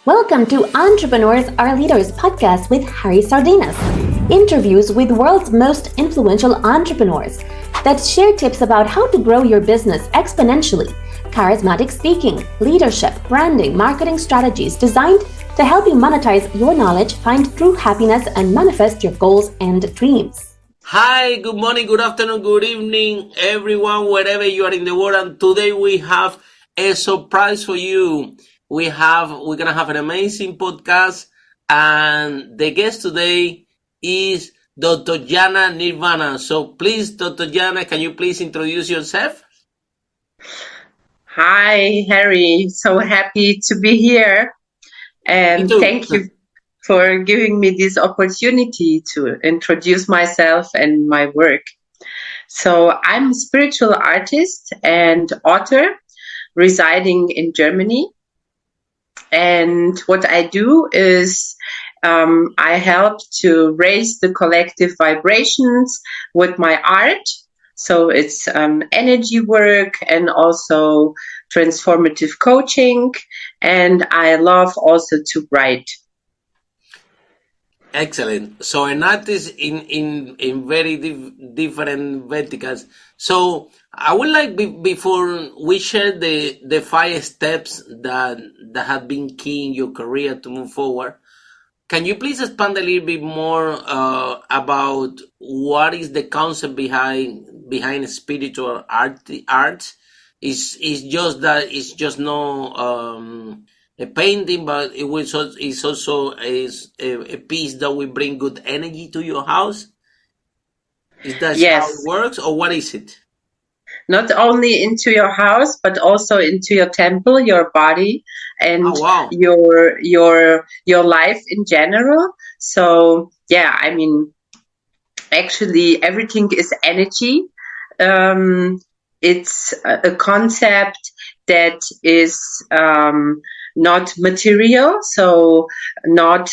Welcome to Entrepreneurs Are Leaders podcast with Harry Sardinas. Interviews with world's most influential entrepreneurs that share tips about how to grow your business exponentially. Charismatic speaking, leadership, branding, marketing strategies designed to help you monetize your knowledge, find true happiness, and manifest your goals and dreams. Hi, good morning, good afternoon, good evening, everyone, wherever you are in the world. And today we have a surprise for you. We're gonna have an amazing podcast, and the guest today is Dr. Jana Nirvana. So please, Dr. Jana, can you please introduce yourself? Hi, Harry. So happy to be here. And thank you for giving me this opportunity to introduce myself and my work. So I'm a spiritual artist and author residing in Germany. And what I do is I help to raise the collective vibrations with my art. So it's energy work and also transformative coaching. And I love also to write. Excellent. So an artist in very different verticals. So I would like before we share the 5 steps that have been key in your career to move forward. Can you please expand a little bit more about what is the concept behind spiritual art? Is just that it's just no a painting, but it's also a piece that will bring good energy to your house? Is that how it works, or what is it? Not only into your house, but also into your temple, your body, and your life in general. So yeah, I mean, actually everything is energy. It's a concept that is not material, so not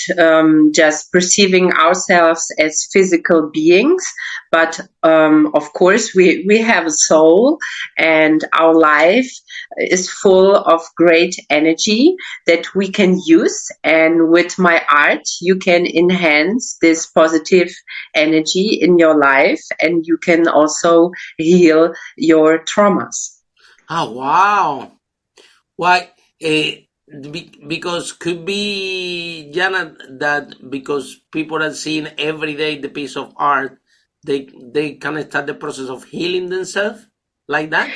just perceiving ourselves as physical beings, but of course we have a soul, and our life is full of great energy that we can use. And with my art, you can enhance this positive energy in your life, and you can also heal your traumas. Oh, wow. Why? Because could be, Jana, that because people are seeing every day the piece of art, they can start the process of healing themselves like that?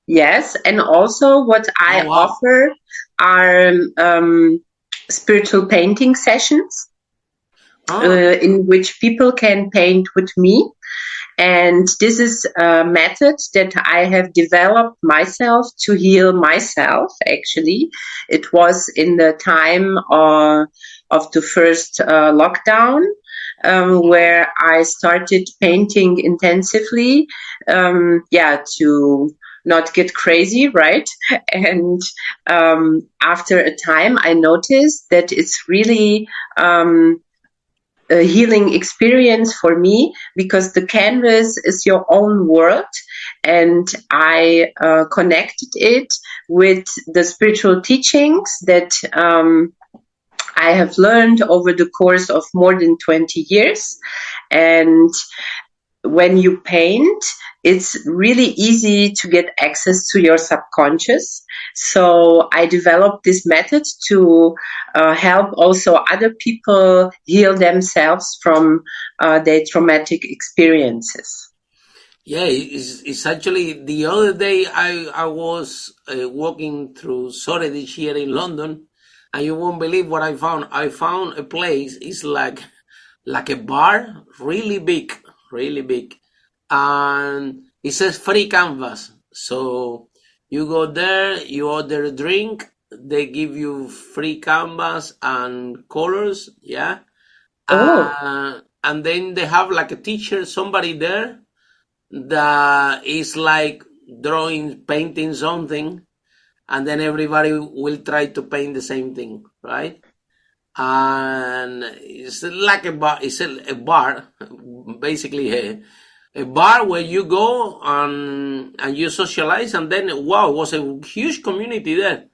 Yes, and also what I offer are spiritual painting sessions in which people can paint with me. And this is a method that I have developed myself to heal myself, actually. It was in the time of the first lockdown, where I started painting intensively, to not get crazy, right? And after a time, I noticed that it's really a healing experience for me, because the canvas is your own world, and I connected it with the spiritual teachings that I have learned over the course of more than 20 years. And when you paint, it's really easy to get access to your subconscious. So I developed this method to help also other people heal themselves from their traumatic experiences. Yeah, it's actually the other day I was walking through Socializing here in London, and you won't believe what I found. I found a place. It's like a bar, really big, and it says free canvas. So you go there, you order a drink, they give you free canvas and colors, yeah. And then they have like a teacher, somebody there that is like painting something, and then everybody will try to paint the same thing, right? And it's like a bar. It's a bar, basically a bar where you go and you socialize, and then wow, it was a huge community there.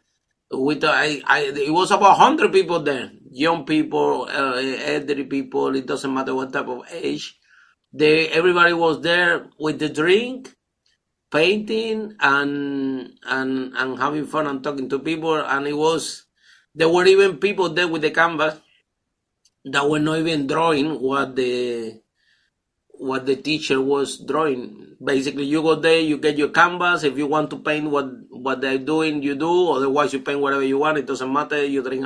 It was about 100 people there, young people, elderly people. It doesn't matter what type of age. Everybody was there with the drink, painting, and having fun and talking to people. And there were even people there with the canvas that were not even drawing what the teacher was drawing. Basically, you go there, you get your canvas. If you want to paint what they're doing, you do. Otherwise, you paint whatever you want. It doesn't matter. You drink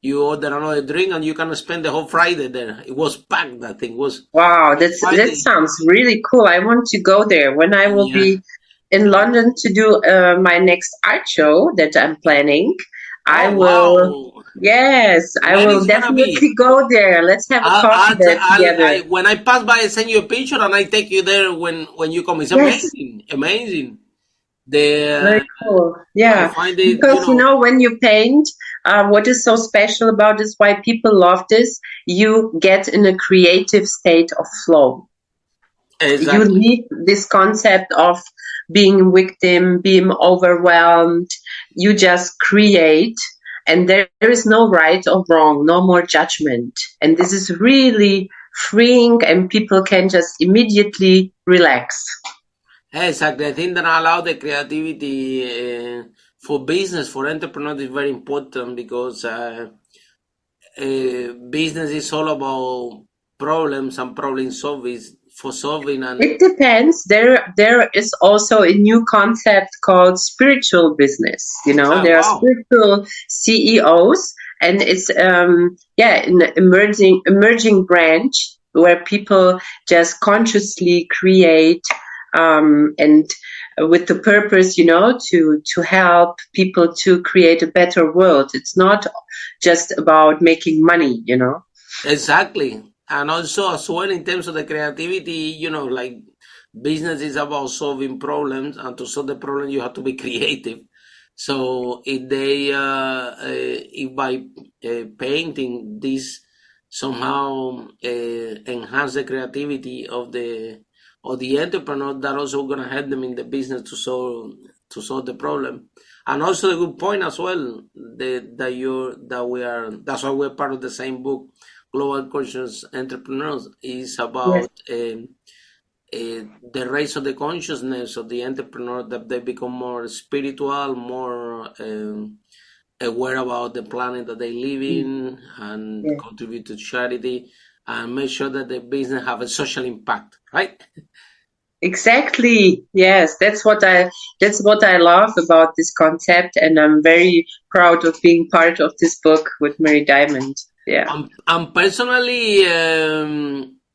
you order another drink, and you can spend the whole Friday there. It was packed. That thing was. Wow, that sounds really cool. I want to go there when I will be in London to do my next art show that I'm planning. I will. Wow. Yes, I will definitely go there. Let's have a coffee there together. When I pass by, I send you a picture and I take you there when you come. It's amazing, amazing. Very cool. Yeah, because when you paint, what is so special about this? Why people love this? You get in a creative state of flow. Exactly. You need this concept of being a victim, being overwhelmed. You just create. And there is no right or wrong, no more judgment. And this is really freeing, and people can just immediately relax. Exactly. I think that allow the creativity for business, for entrepreneurs is very important, because business is all about problems and problem solving. And it depends. There is also a new concept called spiritual business. There are spiritual CEOs, and it's an emerging branch where people just consciously create and with the purpose, to help people to create a better world. It's not just about making money, Exactly. And also as well, in terms of the creativity, like business is about solving problems, and to solve the problem you have to be creative. So if by painting this somehow enhance the creativity of the entrepreneur, that also gonna help them in the business to solve the problem. And also a good point as well that's why we're part of the same book, Global Conscious Entrepreneurs, is about the raise of the consciousness of the entrepreneur, that they become more spiritual, more aware about the planet that they live in, and contribute to charity, and make sure that the business have a social impact, right? Exactly. Yes, that's what I love about this concept, and I'm very proud of being part of this book with Mary Diamond. Yeah. And personally,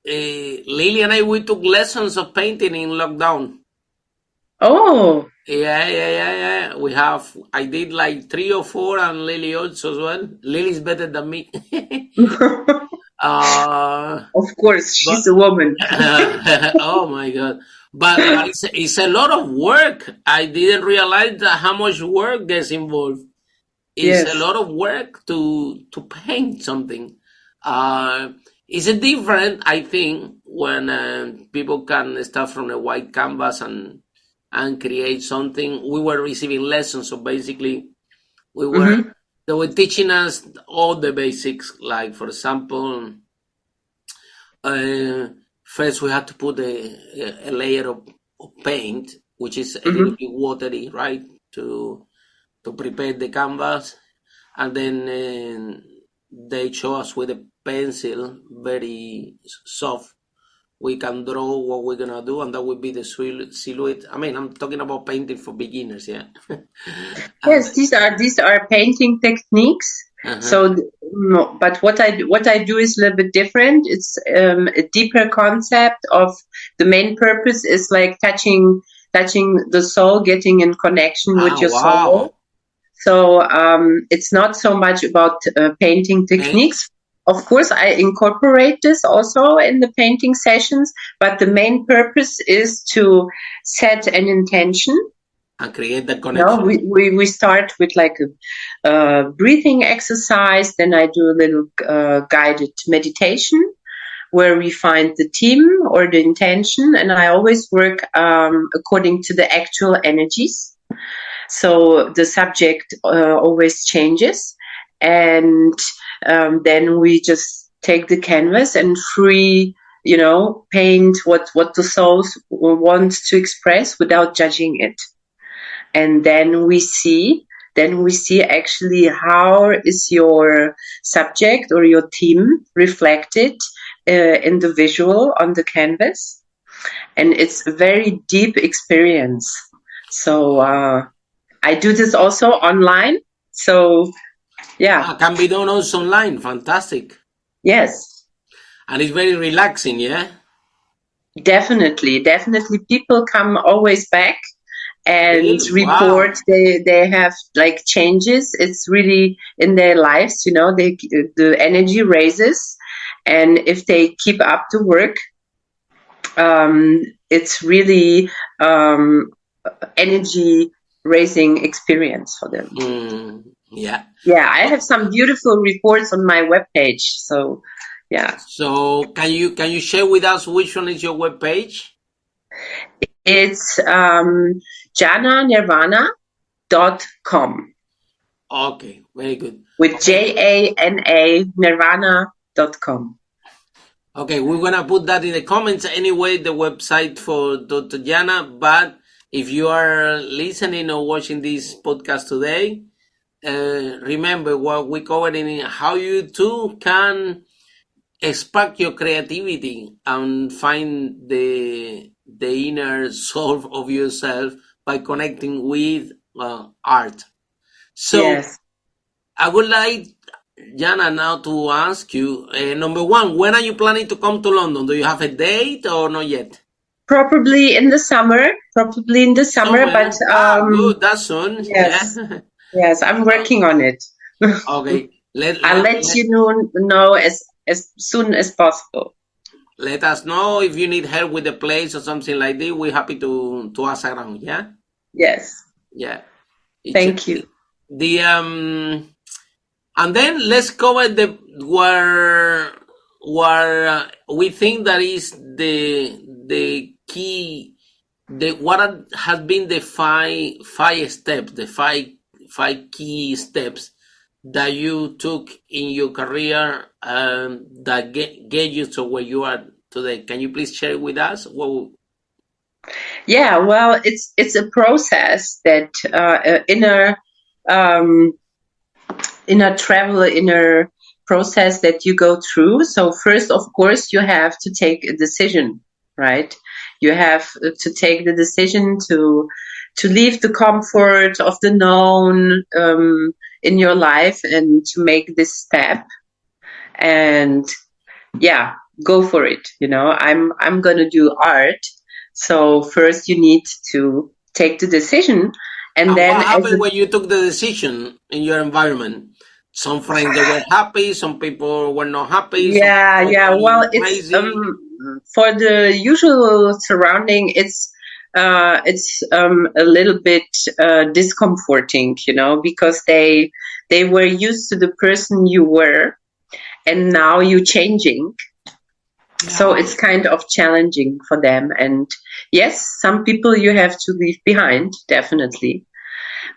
Lily and we took lessons of painting in lockdown. Oh. Yeah. I did like 3 or 4, and Lily also as well. Lily's better than me. Of course, she's a woman. Oh my God. But it's a lot of work. I didn't realize how much work gets involved. It's a lot of work to paint something. It's different, I think, when people can start from a white canvas and create something. We were receiving lessons, so basically they were teaching us all the basics. Like, for example, first we had to put a layer of paint, which is a little bit watery, right, to prepare the canvas, and then they show us with a pencil, very soft, we can draw what we're gonna do, and that would be the silhouette. I mean, I'm talking about painting for beginners, yeah. Yes, these are painting techniques. So, no, but what I do is a little bit different. It's a deeper concept of the main purpose is like touching the soul, getting in connection with your soul. So it's not so much about painting techniques. Of course, I incorporate this also in the painting sessions, but the main purpose is to set an intention and create the connection. We start with like a breathing exercise. Then I do a little guided meditation where we find the theme or the intention, and I always work according to the actual energies. So the subject always changes, and then we just take the canvas and paint what the soul wants to express without judging it. And then we see actually how is your subject or your theme reflected in the visual on the canvas. And it's a very deep experience. So I do this also online. So yeah. Can be done also online. Fantastic. Yes. And it's very relaxing, yeah? Definitely. People come always back and really? report they have like changes. It's really in their lives, the energy raises, and if they keep up the work, it's really energy raising experience for them. Yeah, I have some beautiful reports on my webpage. So yeah. So can you share with us which one is your webpage? It's Jana Nirvana.com. Okay, very good. With Jana Nirvana.com. Okay, we're gonna put that in the comments anyway, the website for Dr. Jana. But if you are listening or watching this podcast today, remember what we covered in how you too can spark your creativity and find the inner soul of yourself by connecting with art. So yes. I would like, Jana, now to ask you, number one, when are you planning to come to London? Do you have a date or not yet? Probably in the summer. But good, that's soon. Yes. Yeah. Yes, I'm working on it. Okay. I'll let you know as soon as possible. Let us know if you need help with the place or something like this. We're happy to ask around, yeah? Yes. Yeah. Thank you. And then let's cover where we think that is the key, what has been the five steps, the five key steps that you took in your career that get you to where you are today. Can you please share with us? Yeah, well, it's a process that inner process that you go through. So first, of course, you have to take a decision, right? You have to take the decision to leave the comfort of the known in your life and to make this step. And yeah, go for it. I'm going to do art. So first you need to take the decision. And then what happened when you took the decision in your environment? Some friends they were happy, some people were not happy. Yeah. Well, it's for the usual surrounding, it's a little bit discomforting, because they were used to the person you were, and now you're changing. Yeah. So it's kind of challenging for them. And yes, some people you have to leave behind, definitely.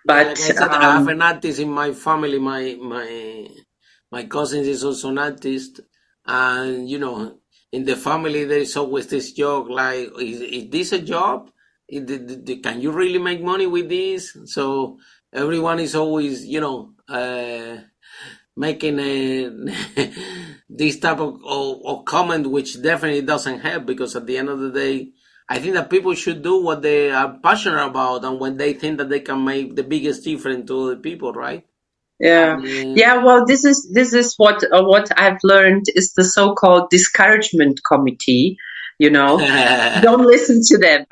But like I said, I have an artist in my family. My cousin is also an artist, and in the family there is always this joke like, is this a job? Can you really make money with this? So everyone is always making this type of comment, which definitely doesn't help, because at the end of the day, I think that people should do what they are passionate about and when they think that they can make the biggest difference to other people, right? Yeah. Well, this is what I've learned is the so-called discouragement committee. Don't listen to them.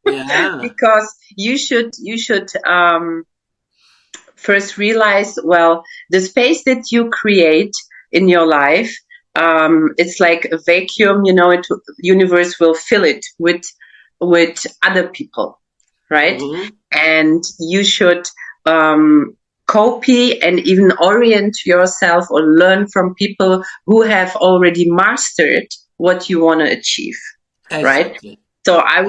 Yeah. Because you should first realize, well, the space that you create in your life, it's like a vacuum, universe will fill it with other people, right? Mm-hmm. And you should copy and even orient yourself or learn from people who have already mastered what you want to achieve, exactly. Right? So I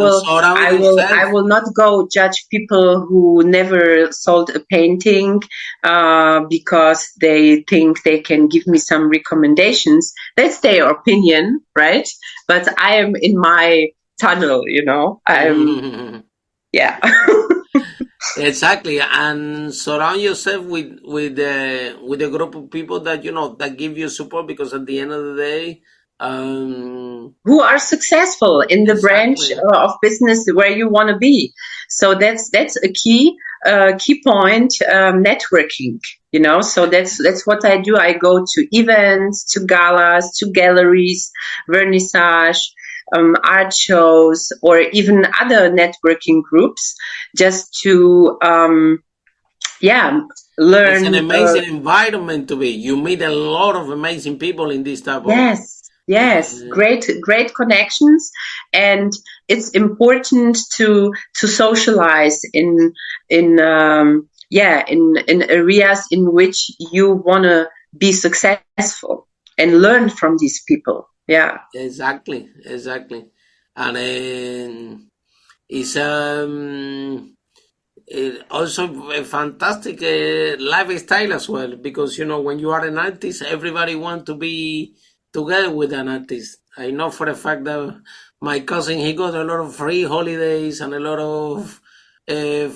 will not go judge people who never sold a painting because they think they can give me some recommendations. That's their opinion, right? But I am in my tunnel, yeah. Exactly, and surround yourself with a group of people that that give you support, because at the end of the day, who are successful in the branch of business where you want to be. So that's a key point, networking. So that's what I do. I go to events, to galas, to galleries, vernissage, art shows, or even other networking groups, just to learn. It's an amazing environment to be. You meet a lot of amazing people in this type of. Yes, great connections, and it's important to socialize in areas in which you want to be successful and learn from these people. Yeah, exactly, and it's also a fantastic lifestyle as well, because when you are an artist, everybody wants to be together with an artist. I know for a fact that my cousin, he got a lot of free holidays and a lot of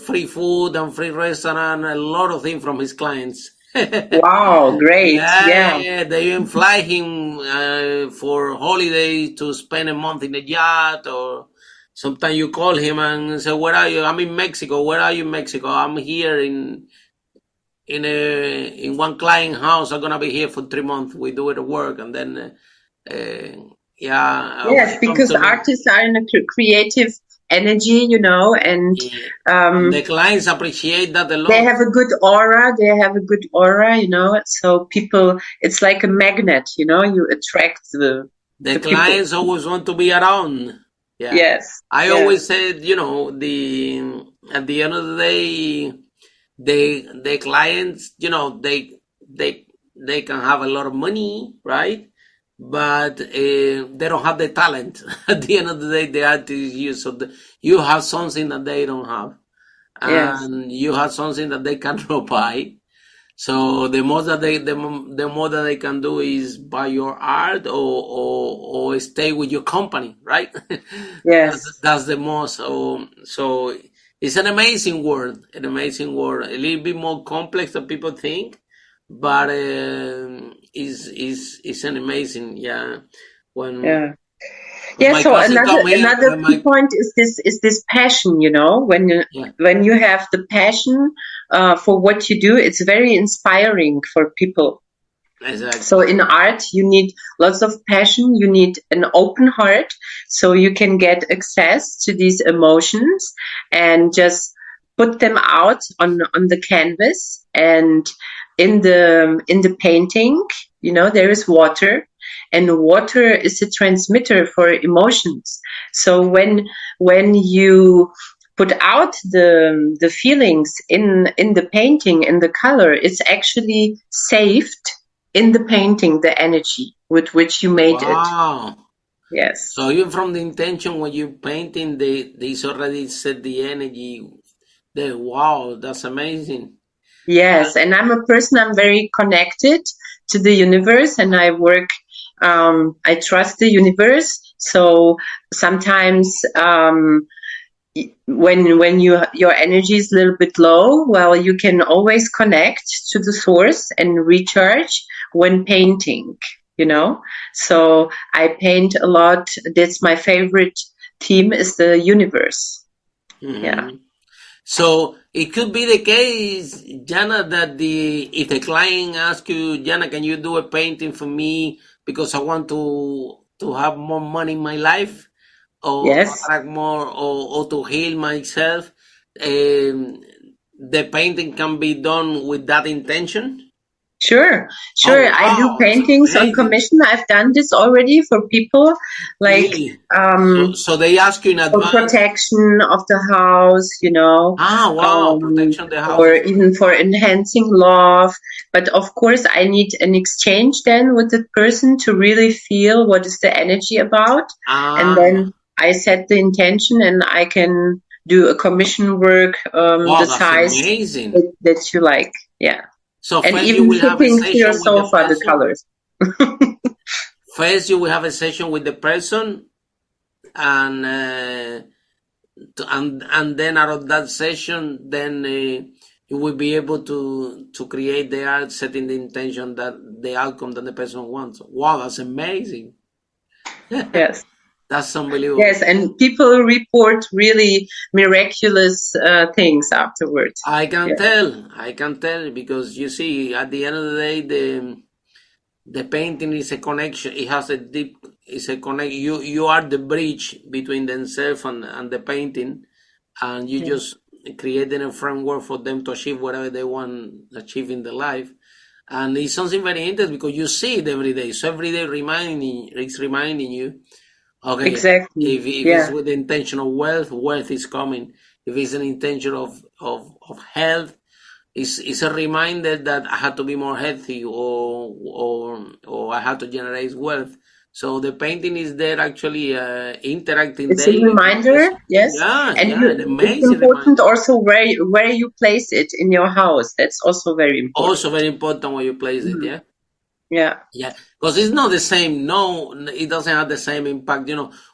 free food and free restaurant, a lot of things from his clients. Wow, great! Yeah, they even fly him for holidays to spend a month in the yacht, or sometimes you call him and say, "Where are you?" "I'm in Mexico." "Where are you in Mexico?" "I'm here in one client house. I'm gonna be here for 3 months. We do the work, and then Yes, because artists are in a creative energy, and the clients appreciate that a lot. They have a good aura. So people, it's like a magnet, you attract the clients people. Always want to be around. Yeah. Yes. I always said, at the end of the day, the clients, they can have a lot of money, right? But they don't have the talent. At the end of the day, the artist is you. So you have something that they don't have, and you have something that they cannot buy. So the most that the more that they can do is buy your art, or stay with your company, right? Yes. That's the most. So it's an amazing world, a little bit more complex than people think, but is an amazing, So another key point is this passion. When you have the passion for what you do, it's very inspiring for people. Exactly. So in art, you need lots of passion. You need an open heart, so you can get access to these emotions and just put them out on the canvas. And in the painting, there is water, and water is a transmitter for emotions. So when you put out the feelings in the painting, in the color, it's actually saved in the painting, the energy with which you made it. Wow. Yes. So even from the intention when you're painting, they already set the energy there. Wow, that's amazing. Yes, and I'm very connected to the universe, and I work, I trust the universe. So sometimes when your energy is a little bit low, well, you can always connect to the source and recharge when painting, So I paint a lot. That's my favorite theme, is the universe. Mm-hmm. Yeah. So it could be the case, Jana, that if the client asks you, "Jana, can you do a painting for me because I want to have more money in my life, or attract more, or to heal myself," the painting can be done with that intention? Sure. Oh, wow. I do paintings on commission. I've done this already for people, like really? So they ask you in advance for protection of the house, wow, protection of the house, or even for enhancing love. But of course, I need an exchange then with the person to really feel what is the energy about, and then I set the intention and I can do a commission work, the size that you like. Yeah. So and first even you will have a fitting to your session with the sofa, the person. colors. First you will have a session with the person, and then out of that session, then you will be able to create the art, setting the intention that the outcome that the person wants. Wow, that's amazing. Yes. That's unbelievable. Yes, and people report really miraculous things afterwards. I can tell, because you see, at the end of the day, the painting is a connection. It has a deep, it's a connect. You are the bridge between themselves and the painting, and you just creating a framework for them to achieve whatever they want to achieve in their life. And it's something very interesting because you see it every day. So every day it's reminding you, okay, exactly. if it's with the intention of wealth is coming. If it's an intention of health, it's a reminder that I have to be more healthy, or I have to generate wealth. So the painting is there actually interacting it's daily. It's a reminder, yes. And an amazing it's important reminder. also where you place it in your house. That's also very important. Also very important where you place it, yeah? Yeah. Because it's not the same. No, it doesn't have the same impact.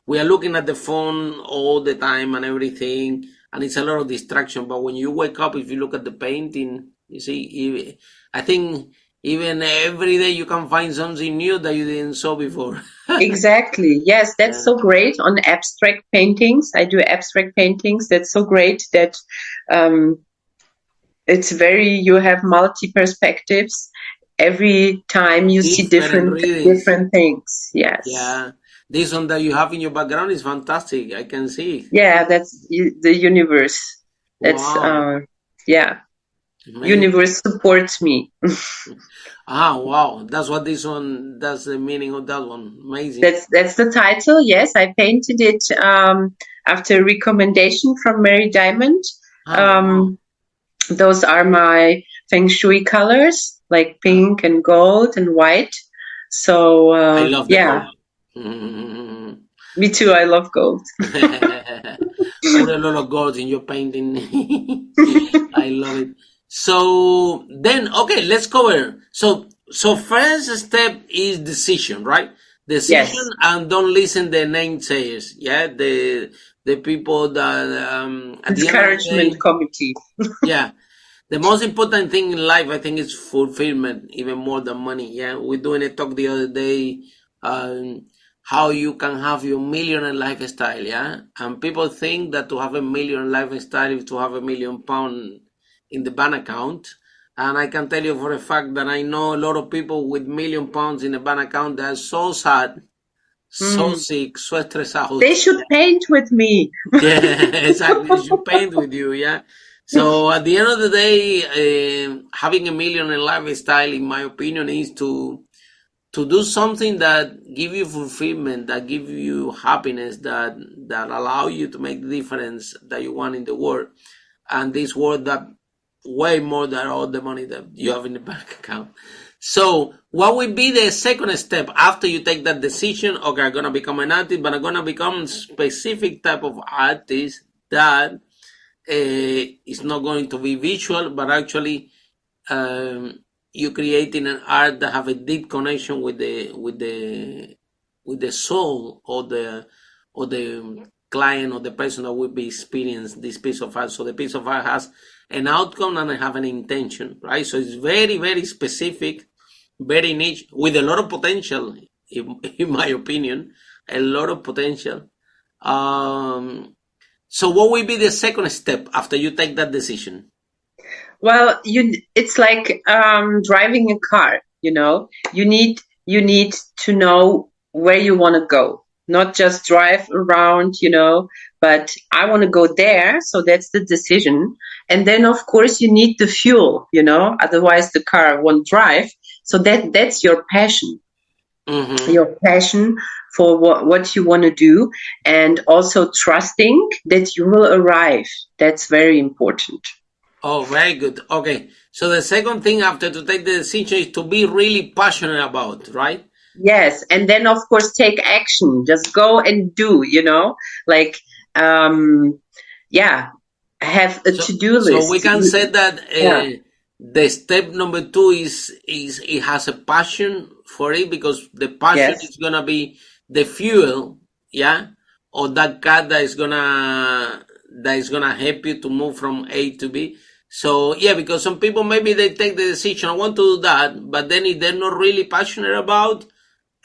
We are looking at the phone all the time and everything, and it's a lot of distraction. But when you wake up, if you look at the painting, you see, I think even every day you can find something new that you didn't saw before. Exactly. Yes, that's so great on abstract paintings. I do abstract paintings. That's so great that it's you have multi perspectives. Every time you see different things. Yes. Yeah. This one that you have in your background is fantastic. I can see. Yeah, that's the universe. That's wow. Yeah. Amazing. Universe supports me. Wow. That's what this one, that's the meaning of that one. Amazing. That's the title. Yes, I painted it after recommendation from Mary Diamond. Wow. Those are my feng shui colors, like pink and gold and white. So I love the gold. Me too. I love gold. Put a lot of gold in your painting. I love it. So then, okay, let's cover. So first step is decision, right? Decision. Yes. And don't listen the namesayers. Yeah, the people that at discouragement the committee. Yeah. The most important thing in life, I think, is fulfillment, even more than money. Yeah, we're doing a talk the other day, how you can have your millionaire lifestyle. Yeah, and people think that to have a million lifestyle is to have £1 million in the bank account. And I can tell you for a fact that I know a lot of people with £1 million in the bank account that are so sad, so sick, so stressed out. They should paint with me. Yeah, exactly. They should paint with you. Yeah. So at the end of the day, having a millionaire lifestyle, in my opinion, is to do something that give you fulfillment, that give you happiness, that allow you to make the difference that you want in the world, and this world that way more than all the money that you have in the bank account. So what would be the second step after you take that decision? Okay, I'm gonna become an artist, but I'm gonna become a specific type of artist that it's not going to be visual, but actually you're creating an art that have a deep connection with the soul or the client or the person that will be experiencing this piece of art. So the piece of art has an outcome and have an intention, right? So it's very, very specific, very niche, with a lot of potential, in my opinion, a lot of potential. So what will be the second step after you take that decision? Well, it's like driving a car, you need to know where you want to go, not just drive around, but I want to go there. So that's the decision. And then of course you need the fuel, otherwise the car won't drive. So that's your passion. Mm-hmm. Your passion for what you want to do, and also trusting that you will arrive. That's very important. Oh, very good. Okay. So the second thing after to take the decision is to be really passionate about, right? Yes, and then of course take action. Just go and do, like yeah, have a to-do So we list. can say that Yeah. the step number two is it has a passion for it, because the passion Yes. is gonna be the fuel, yeah, or that car that is gonna help you to move from A to B. So yeah, because some people maybe they take the decision, I want to do that, but then if they're not really passionate about,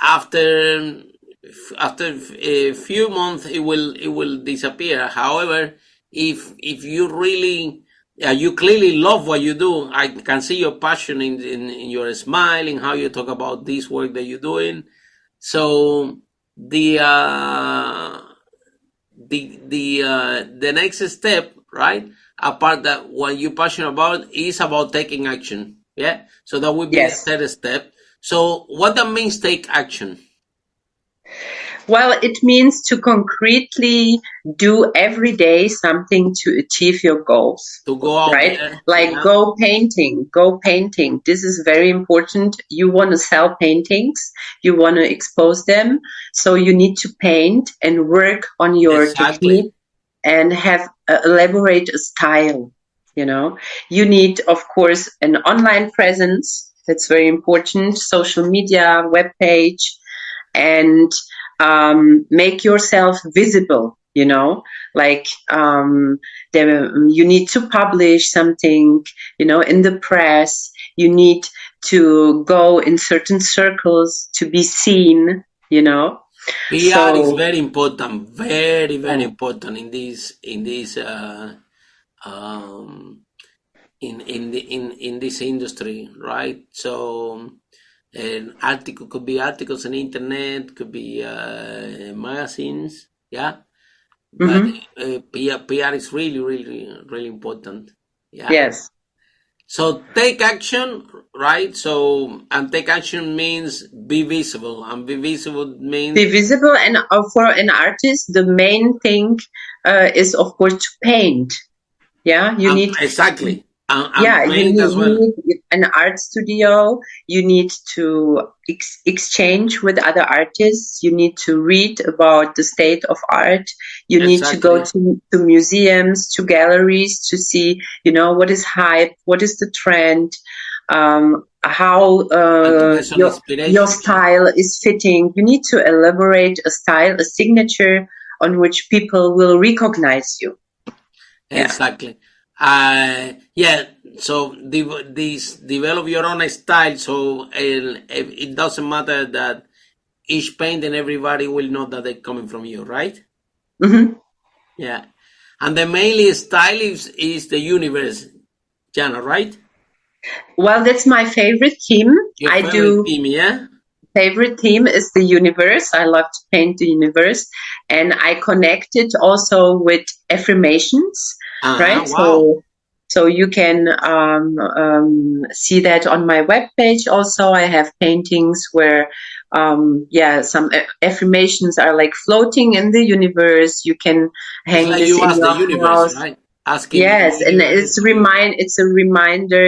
after a few months it will disappear. However, if you really you clearly love what you do, I can see your passion in your smile, in how you talk about this work that you're doing. So the next step, right, apart that what you're passionate about, is about taking action. Yeah, so that would be the Yes. third step. So what that means, take action? Well, it means to concretely do every day something to achieve your goals, To go out right? there, Like yeah. go painting, go painting. This is very important. You want to sell paintings, you want to expose them. So you need to paint and work on your Exactly. technique and have elaborate a style. You need, of course, an online presence. That's very important. Social media, web page, and make yourself visible. Like you need to publish something, in the press. You need to go in certain circles to be seen. PR is So very important, very very yeah. important um, in this industry, right? So an article could be articles on internet, could be magazines, yeah. But Mm-hmm. PR is really really really important, yeah. Yes. So take action, right? So, and take action means be visible, and be visible Be means visible, and for an artist, the main thing is, of course, to paint. Yeah, you need. exactly, and Yeah, paint as well. you need an art studio. You need to exchange with other artists. You need to read about the state of art. You need to go Exactly. to museums, to galleries, to see, what is hype, what is the trend, how And to get some your inspiration. Yeah. style is fitting. You need to elaborate a style, a signature on which people will recognize you. Yeah. Exactly. Yeah. So this develop your own style. So it doesn't matter that each painting, everybody will know that they're coming from you, right? Mm-hmm. Yeah. And the mainly style is the universe, Jana, right? Well, that's my favorite theme. Your I favorite do. theme, yeah? Favorite theme is the universe. I love to paint the universe, and I connect it also with affirmations, right? Wow. So you can see that on my webpage. Also, I have paintings where, some affirmations are like floating in the universe. You can It's hang like this you in ask the your universe, house. right? Asking the Yes, and universe to be. it's a reminder,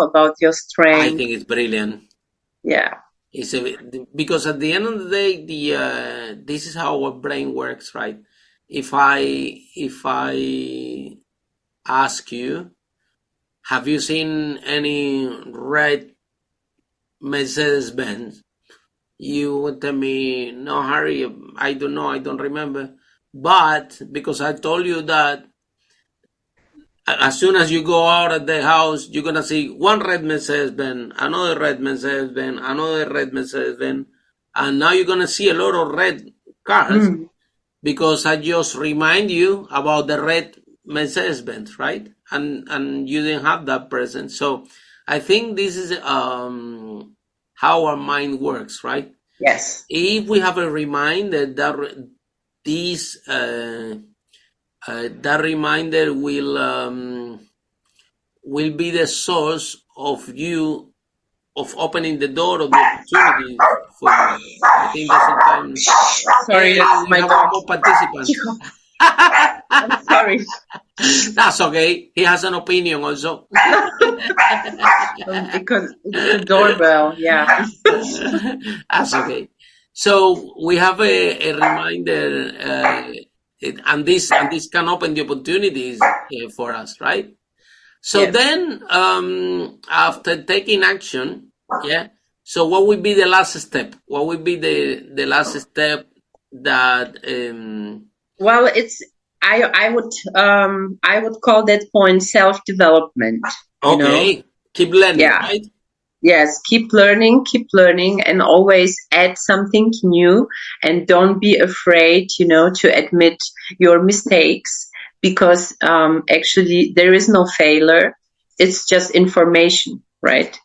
about your I strength. think it's brilliant. Yeah. Because at the end of the day, this is how our brain works, right? If I ask you, have you seen any red Mercedes Benz? You would tell me, no, Harry, I don't know, I don't remember. But because I told you that as soon as you go out of the house, you're gonna see one red Mercedes Benz, another red Mercedes Benz, another red Mercedes Benz, and now you're gonna see a lot of red cars Mm. because I just remind you about the red Mercedes Benz, right? And you didn't have that present. So I think this is how our mind works, right? Yes. If we have a reminder that this that reminder will be the source of you of opening the door of the opportunity for you. I think that sometimes. Sorry, Hey, it's we my have one dog. more participant. I'm sorry. That's okay. He has an opinion also. Because it's the doorbell, yeah. That's okay. So we have a reminder, and this can open the opportunities for us, right? So Yes. then, after taking action, yeah. So what would be the last step? What would be the last step that? Well, it's I would call that point self-development. You know? Okay, keep learning, Yeah. right? Yes, keep learning, and always add something new, and don't be afraid, to admit your mistakes, because actually there is no failure. It's just information, right?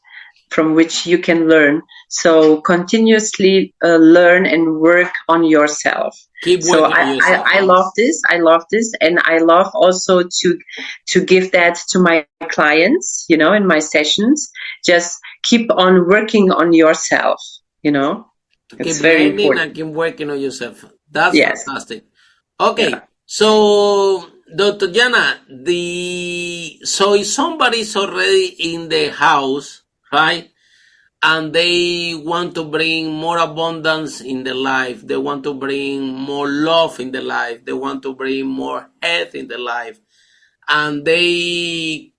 From which you can learn. So continuously learn and work on yourself. Keep So working on yourself. I love this. I love this, and I love also to give that to my clients. In my sessions, just keep on working on yourself. It's Keep very learning important. and keep working on yourself. That's Yes. fantastic. Okay, Yeah. so Dr. Jana, so if somebody's already in the house, right, and they want to bring more abundance in their life, they want to bring more love in their life, they want to bring more health in their life, and they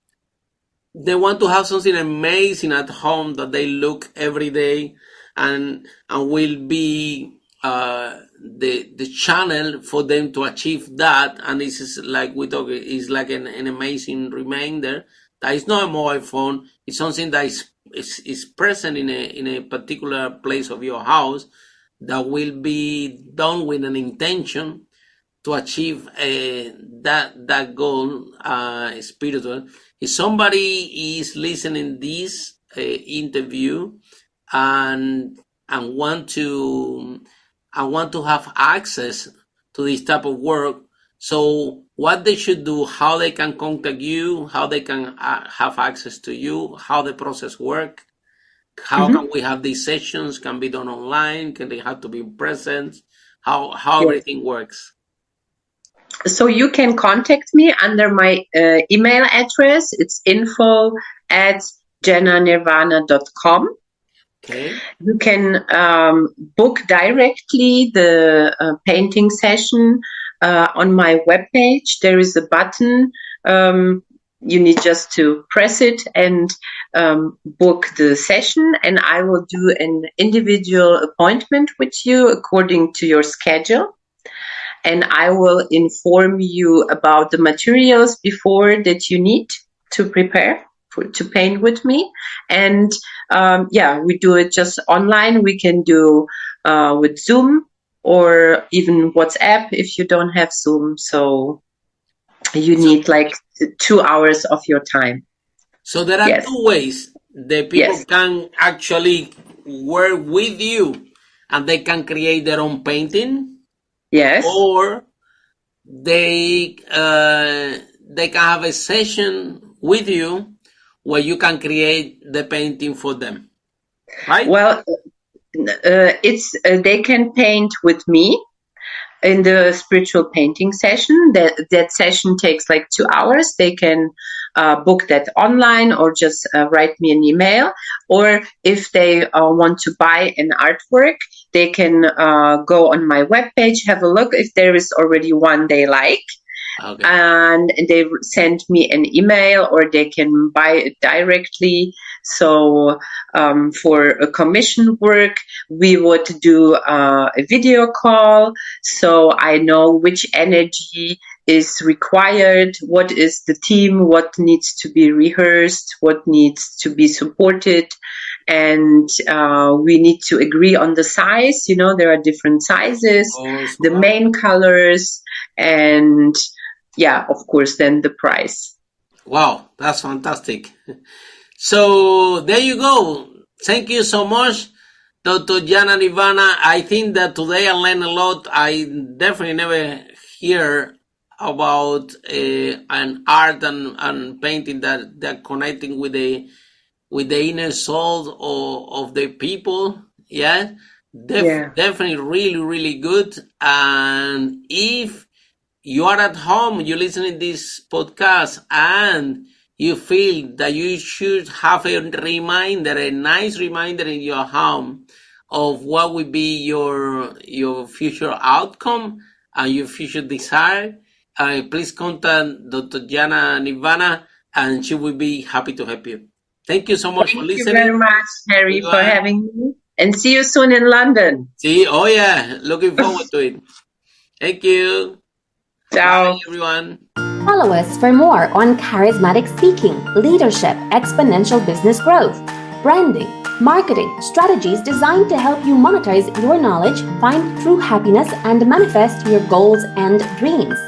want to have something amazing at home that they look every day, and will be the channel for them to achieve that. And this is like we talk, is like an amazing reminder that it's not a mobile phone, it's something that is present in a particular place of your house, that will be done with an intention to achieve that goal, spiritual. If somebody is listening this interview and want to have access to this type of work, so what they should do, how they can contact you, how they can have access to you, how the process work, how can we have these sessions? Can be done online? Can they have to be present? How Yes. everything works? So you can contact me under my email address. It's info@jananirvana.com. Okay. You can book directly the painting session on my webpage. There is a button. You need just to press it and book the session, and I will do an individual appointment with you according to your schedule. And I will inform you about the materials before that you need to prepare to paint with me. And we do it just online. We can do with Zoom or even WhatsApp if you don't have Zoom. So you need like 2 hours of your time. So there are Yes. two ways the people Yes. can actually work with you, and they can create their own painting, Yes. or they can have a session with you where you can create the painting for them, right? Well, it's they can paint with me in the spiritual painting session. That session takes like 2 hours. They can book that online or just write me an email. Or if they want to buy an artwork, they can go on my webpage, have a look if there is already one they like. Okay. And they send me an email, or they can buy it directly. So for a commission work, we would do a video call, so I know which energy is required, what is the theme, what needs to be rehearsed, what needs to be supported. And we need to agree on the size. There are different sizes, the main colors, and of course, then the price. Wow, that's fantastic. So there you go. Thank you so much, Dr. Jana Nirvana. I think that today I learned a lot. I definitely never hear about an art and painting that they're connecting with the inner soul of the people. Yeah, definitely really, really good. And if you are at home, you listen to this podcast, and you feel that you should have a reminder, a nice reminder in your home of what will be your future outcome and your future desire, please contact Dr. Jana Nirvana, and she will be happy to help you. Thank you so much for listening. Thank you very much, Harry, for having me. And see you soon in London. Oh yeah, looking forward to it. Thank you. Ciao. Bye, everyone. Follow us for more on charismatic speaking, leadership, exponential business growth, branding, marketing, strategies designed to help you monetize your knowledge, find true happiness, and manifest your goals and dreams.